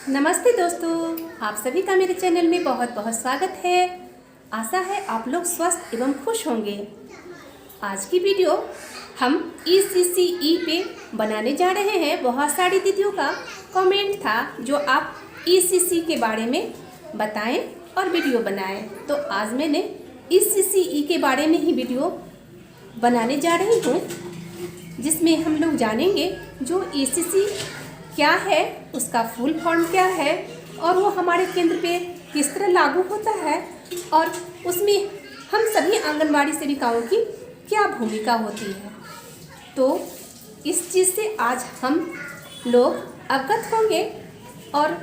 नमस्ते दोस्तों, आप सभी का मेरे चैनल में बहुत बहुत स्वागत है। आशा है आप लोग स्वस्थ एवं खुश होंगे। आज की वीडियो हम ECCE पे बनाने जा रहे हैं। बहुत सारी दीदियों का कमेंट था जो आप ECC के बारे में बताएं और वीडियो बनाएं, तो आज मैंने ECCE के बारे में ही वीडियो बनाने जा रही हूँ, जिसमें हम लोग जानेंगे जो ECC क्या है, उसका फुल फॉर्म क्या है और वो हमारे केंद्र पे किस तरह लागू होता है और उसमें हम सभी आंगनबाड़ी सेविकाओं की क्या भूमिका होती है। तो इस चीज़ से आज हम लोग अवगत होंगे और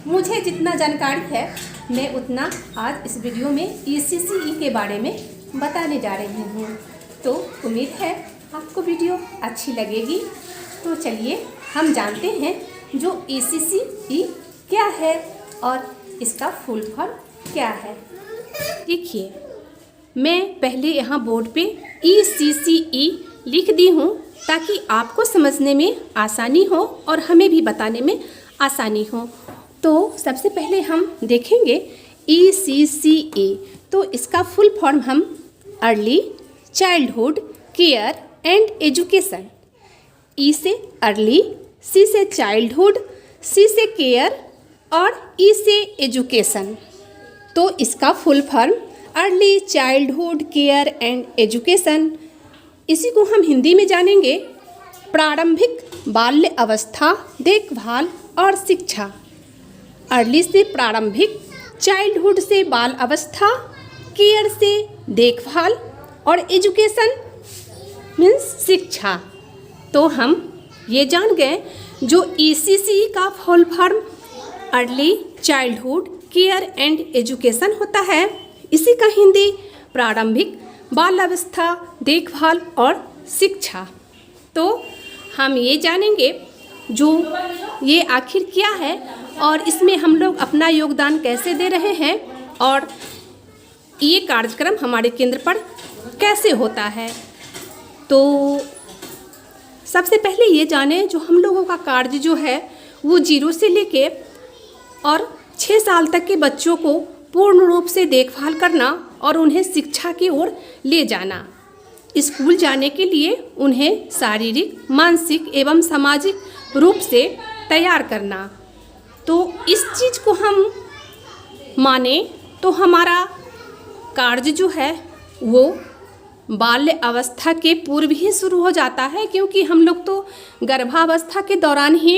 मुझे जितना जानकारी है मैं उतना आज इस वीडियो में ECCE के बारे में बताने जा रही हूँ। तो उम्मीद है आपको वीडियो अच्छी लगेगी। तो चलिए हम जानते हैं जो ECCE क्या है और इसका फुल फॉर्म क्या है। देखिए, मैं पहले यहाँ बोर्ड पे ECCE लिख दी हूँ ताकि आपको समझने में आसानी हो और हमें भी बताने में आसानी हो। तो सबसे पहले हम देखेंगे ECCE। तो इसका फुल फॉर्म हम early childhood care and education. E से अर्ली, C से चाइल्डहुड, C से केयर और E से एजुकेशन। तो इसका full form early childhood care and education. इसी को हम हिंदी में जानेंगे प्रारंभिक बाल्य अवस्था, देखभाल और शिक्षा। अर्ली से प्रारंभिक, चाइल्डहुड से बाल अवस्था, केयर से देखभाल और एजुकेशन मीन्स शिक्षा। तो हम ये जान गए जो ECCE का full form early childhood care and education होता है, इसी का हिंदी प्रारंभिक बाल अवस्था, देखभाल और शिक्षा। तो हम ये जानेंगे जो ये आखिर क्या है और इसमें हम लोग अपना योगदान कैसे दे रहे हैं और ये कार्यक्रम हमारे केंद्र पर कैसे होता है। तो सबसे पहले ये जानें जो हम लोगों का कार्य जो है वो 0 से लेके और 6 साल तक के बच्चों को पूर्ण रूप से देखभाल करना और उन्हें शिक्षा की ओर ले जाना, स्कूल जाने के लिए उन्हें शारीरिक, मानसिक एवं सामाजिक रूप से तैयार करना। तो इस चीज़ को हम माने तो हमारा कार्य जो है वो बाल्य अवस्था के पूर्व ही शुरू हो जाता है, क्योंकि हम लोग तो गर्भावस्था के दौरान ही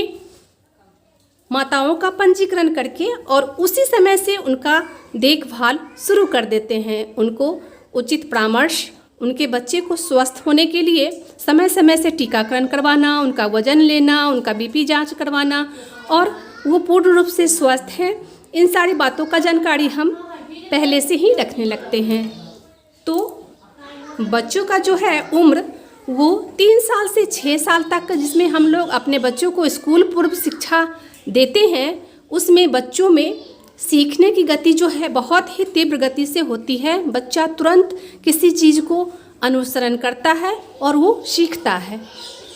माताओं का पंजीकरण करके और उसी समय से उनका देखभाल शुरू कर देते हैं। उनको उचित परामर्श, उनके बच्चे को स्वस्थ होने के लिए समय समय से टीकाकरण करवाना, उनका वजन लेना, उनका BP जांच करवाना और वो पूर्ण रूप से स्वस्थ है, इन सारी बातों का जानकारी हम पहले से ही रखने लगते हैं। तो बच्चों का जो है उम्र वो 3 साल से 6 साल तक जिसमें हम लोग अपने बच्चों को स्कूल पूर्व शिक्षा देते हैं, उसमें बच्चों में सीखने की गति जो है बहुत ही तीव्र गति से होती है। बच्चा तुरंत किसी चीज़ को अनुसरण करता है और वो सीखता है।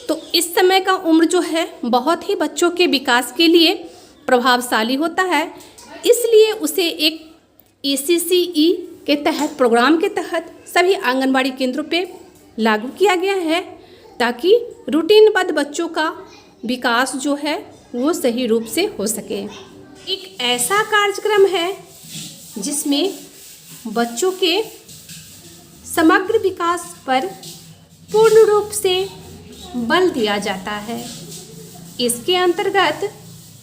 तो इस समय का उम्र जो है बहुत ही बच्चों के विकास के लिए प्रभावशाली होता है, इसलिए उसे एक ECCE के तहत, प्रोग्राम के तहत सभी आंगनबाड़ी केंद्रों पे लागू किया गया है ताकि रूटीनबद्ध बच्चों का विकास जो है वो सही रूप से हो सके। एक ऐसा कार्यक्रम है जिसमें बच्चों के समग्र विकास पर पूर्ण रूप से बल दिया जाता है। इसके अंतर्गत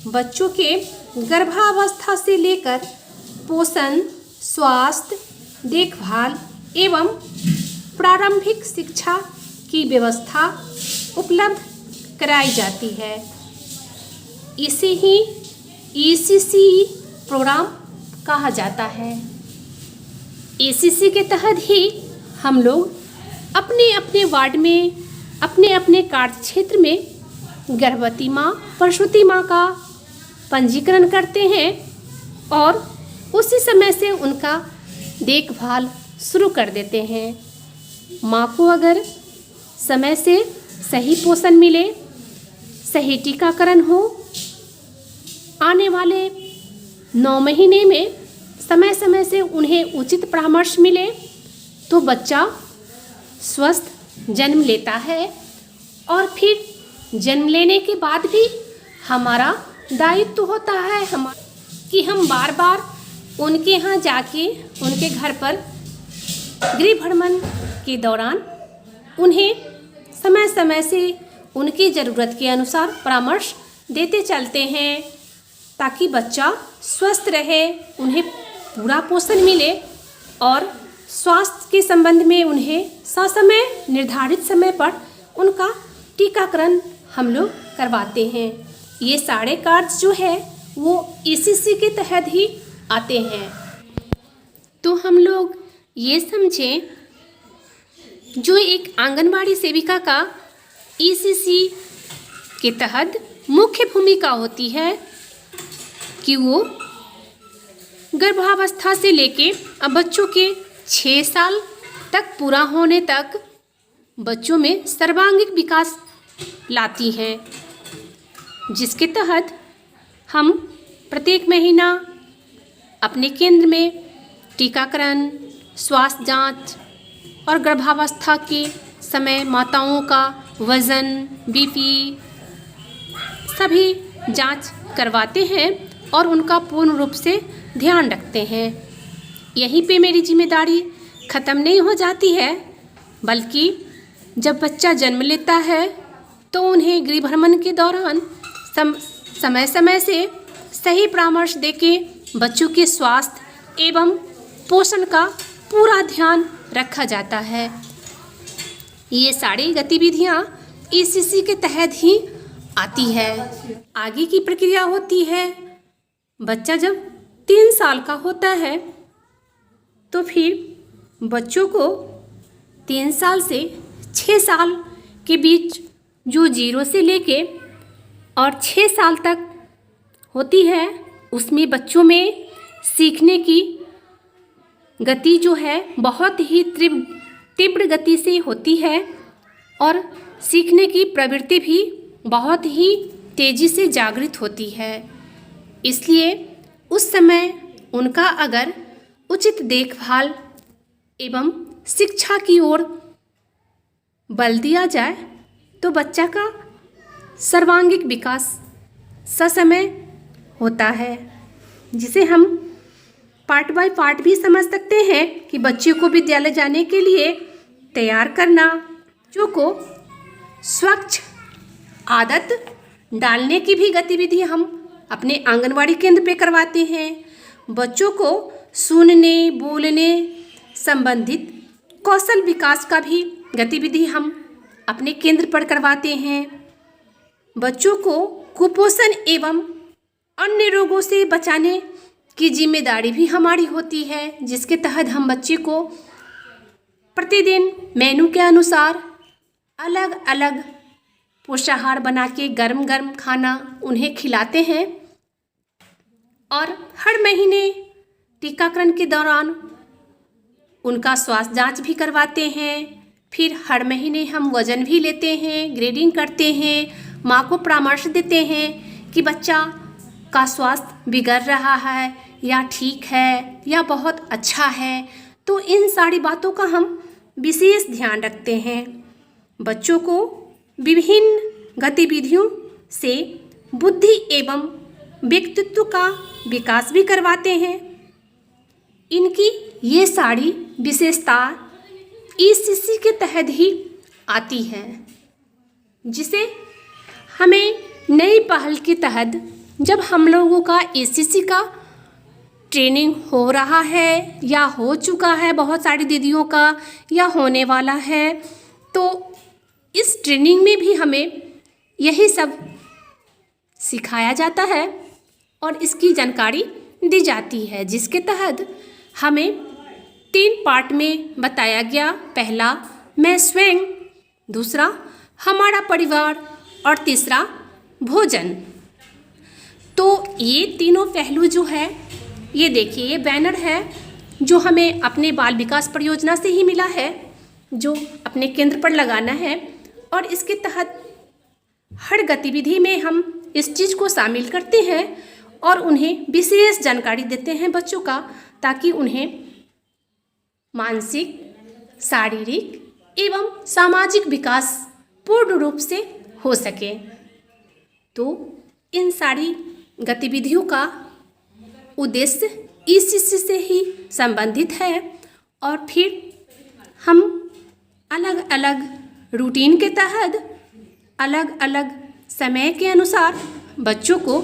बच्चों के गर्भावस्था से लेकर पोषण, स्वास्थ्य, देखभाल एवं प्रारंभिक शिक्षा की व्यवस्था उपलब्ध कराई जाती है। इसे ही ECCE प्रोग्राम कहा जाता है। ECC के तहत ही हम लोग अपने अपने वार्ड में, अपने अपने कार्य क्षेत्र में गर्भवती माँ, प्रसूति माँ का पंजीकरण करते हैं और उसी समय से उनका देखभाल शुरू कर देते हैं। माँ को अगर समय से सही पोषण मिले, सही टीकाकरण हो आने वाले 9 महीने में समय समय से उन्हें उचित परामर्श मिले तो बच्चा स्वस्थ जन्म लेता है। और फिर जन्म लेने के बाद भी हमारा दायित्व होता है कि हम बार बार उनके यहाँ जाके उनके घर पर गृह भ्रमण के दौरान उन्हें समय समय से उनकी ज़रूरत के अनुसार परामर्श देते चलते हैं ताकि बच्चा स्वस्थ रहे, उन्हें पूरा पोषण मिले और स्वास्थ्य के संबंध में उन्हें ससमय निर्धारित समय पर उनका टीकाकरण हम लोग करवाते हैं। ये सारे कार्य जो है वो ईसीसी के तहत ही आते हैं। तो हम लोग ये समझें, जो एक आंगनबाड़ी सेविका का ईसीसी के तहत मुख्य भूमिका होती है कि वो गर्भावस्था से लेके अब बच्चों के 6 साल तक पूरा होने तक बच्चों में सर्वांगीण विकास लाती हैं, जिसके तहत हम प्रत्येक महीना अपने केंद्र में टीकाकरण, स्वास्थ्य जांच और गर्भावस्था के समय माताओं का वज़न, बीपी सभी जांच करवाते हैं और उनका पूर्ण रूप से ध्यान रखते हैं। यहीं पे मेरी जिम्मेदारी ख़त्म नहीं हो जाती है, बल्कि जब बच्चा जन्म लेता है तो उन्हें गृह भ्रमण के दौरान समय समय से सही परामर्श देके बच्चों के स्वास्थ्य एवं पोषण का पूरा ध्यान रखा जाता है। ये सारी गतिविधियाँ ईसीसी के तहत ही आती है। आगे की प्रक्रिया होती है, बच्चा जब 3 साल का होता है तो फिर बच्चों को 3 साल से 6 साल के बीच जो 0 से लेके और 6 साल तक होती है, उसमें बच्चों में सीखने की गति जो है बहुत ही तीव्र गति से होती है और सीखने की प्रवृत्ति भी बहुत ही तेज़ी से जागृत होती है। इसलिए उस समय उनका अगर उचित देखभाल एवं शिक्षा की ओर बल दिया जाए तो बच्चा का सर्वांगीण विकास ससमय होता है, जिसे हम पार्ट बाय पार्ट भी समझ सकते हैं कि बच्चे को विद्यालय जाने के लिए तैयार करना, बच्चों को स्वच्छ आदत डालने की भी गतिविधि हम अपने आंगनवाड़ी केंद्र पे करवाते हैं। बच्चों को सुनने, बोलने संबंधित कौशल विकास का भी गतिविधि हम अपने केंद्र पर करवाते हैं। बच्चों को कुपोषण एवं अन्य रोगों से बचाने की जिम्मेदारी भी हमारी होती है, जिसके तहत हम बच्चे को प्रतिदिन मेनू के अनुसार अलग अलग पोषाहार बना के गर्म गर्म खाना उन्हें खिलाते हैं और हर महीने टीकाकरण के दौरान उनका स्वास्थ्य जांच भी करवाते हैं। फिर हर महीने हम वज़न भी लेते हैं, ग्रेडिंग करते हैं, माँ को परामर्श देते हैं कि बच्चा का स्वास्थ्य बिगड़ रहा है या ठीक है या बहुत अच्छा है। तो इन सारी बातों का हम विशेष ध्यान रखते हैं। बच्चों को विभिन्न गतिविधियों से बुद्धि एवं व्यक्तित्व का विकास भी करवाते हैं। इनकी ये सारी विशेषता ईसीसी के तहत ही आती है, जिसे हमें नई पहल के तहत जब हम लोगों का ईसीसी का ट्रेनिंग हो रहा है या हो चुका है, बहुत सारी दीदियों का या होने वाला है, तो इस ट्रेनिंग में भी हमें यही सब सिखाया जाता है और इसकी जानकारी दी जाती है, जिसके तहत हमें 3 पार्ट में बताया गया। पहला मैं स्वयं, दूसरा हमारा परिवार और तीसरा भोजन। तो ये तीनों पहलू जो है, ये देखिए, ये बैनर है जो हमें अपने बाल विकास परियोजना से ही मिला है, जो अपने केंद्र पर लगाना है और इसके तहत हर गतिविधि में हम इस चीज़ को शामिल करते हैं और उन्हें विशेष जानकारी देते हैं बच्चों का, ताकि उन्हें मानसिक, शारीरिक एवं सामाजिक विकास पूर्ण रूप से हो सके। तो इन सारी गतिविधियों का उद्देश्य ECC से ही संबंधित है, और फिर हम अलग अलग रूटीन के तहत अलग अलग समय के अनुसार बच्चों को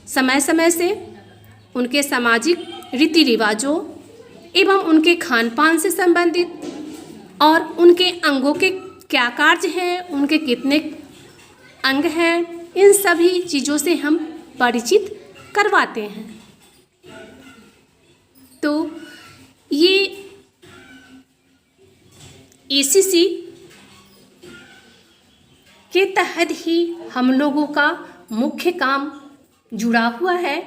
समय समय से उनके सामाजिक रीति रिवाजों एवं उनके खान पान से संबंधित और उनके अंगों के क्या कार्य हैं, उनके कितने अंग हैं, इन सभी चीज़ों से हम परिचित करवाते हैं। तो ये ECC के तहत ही हम लोगों का मुख्य काम जुड़ा हुआ है,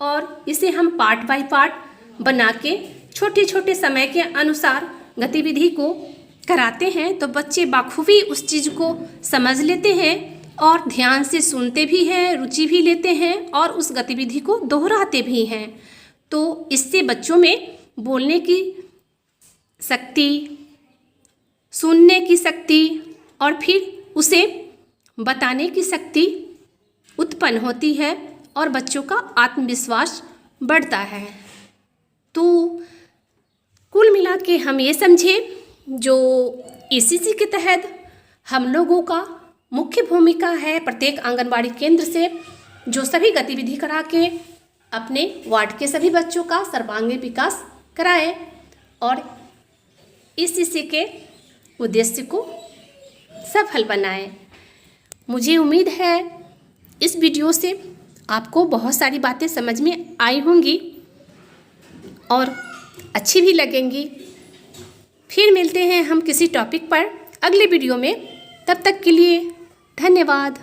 और इसे हम पार्ट बाय पार्ट बना के छोटे छोटे समय के अनुसार गतिविधि को कराते हैं। तो बच्चे बाखूबी उस चीज़ को समझ लेते हैं और ध्यान से सुनते भी हैं, रुचि भी लेते हैं और उस गतिविधि को दोहराते भी हैं। तो इससे बच्चों में बोलने की शक्ति, सुनने की शक्ति और फिर उसे बताने की शक्ति उत्पन्न होती है और बच्चों का आत्मविश्वास बढ़ता है। तो कुल मिला के हम ये समझें, जो ECC के तहत हम लोगों का मुख्य भूमिका है प्रत्येक आंगनबाड़ी केंद्र से जो सभी गतिविधि करा के अपने वार्ड के सभी बच्चों का सर्वांगीण विकास कराए और ECC के उद्देश्य को सफल बनाए। मुझे उम्मीद है इस वीडियो से आपको बहुत सारी बातें समझ में आई होंगी और अच्छी भी लगेंगी। फिर मिलते हैं हम किसी टॉपिक पर अगले वीडियो में। तब तक के लिए धन्यवाद।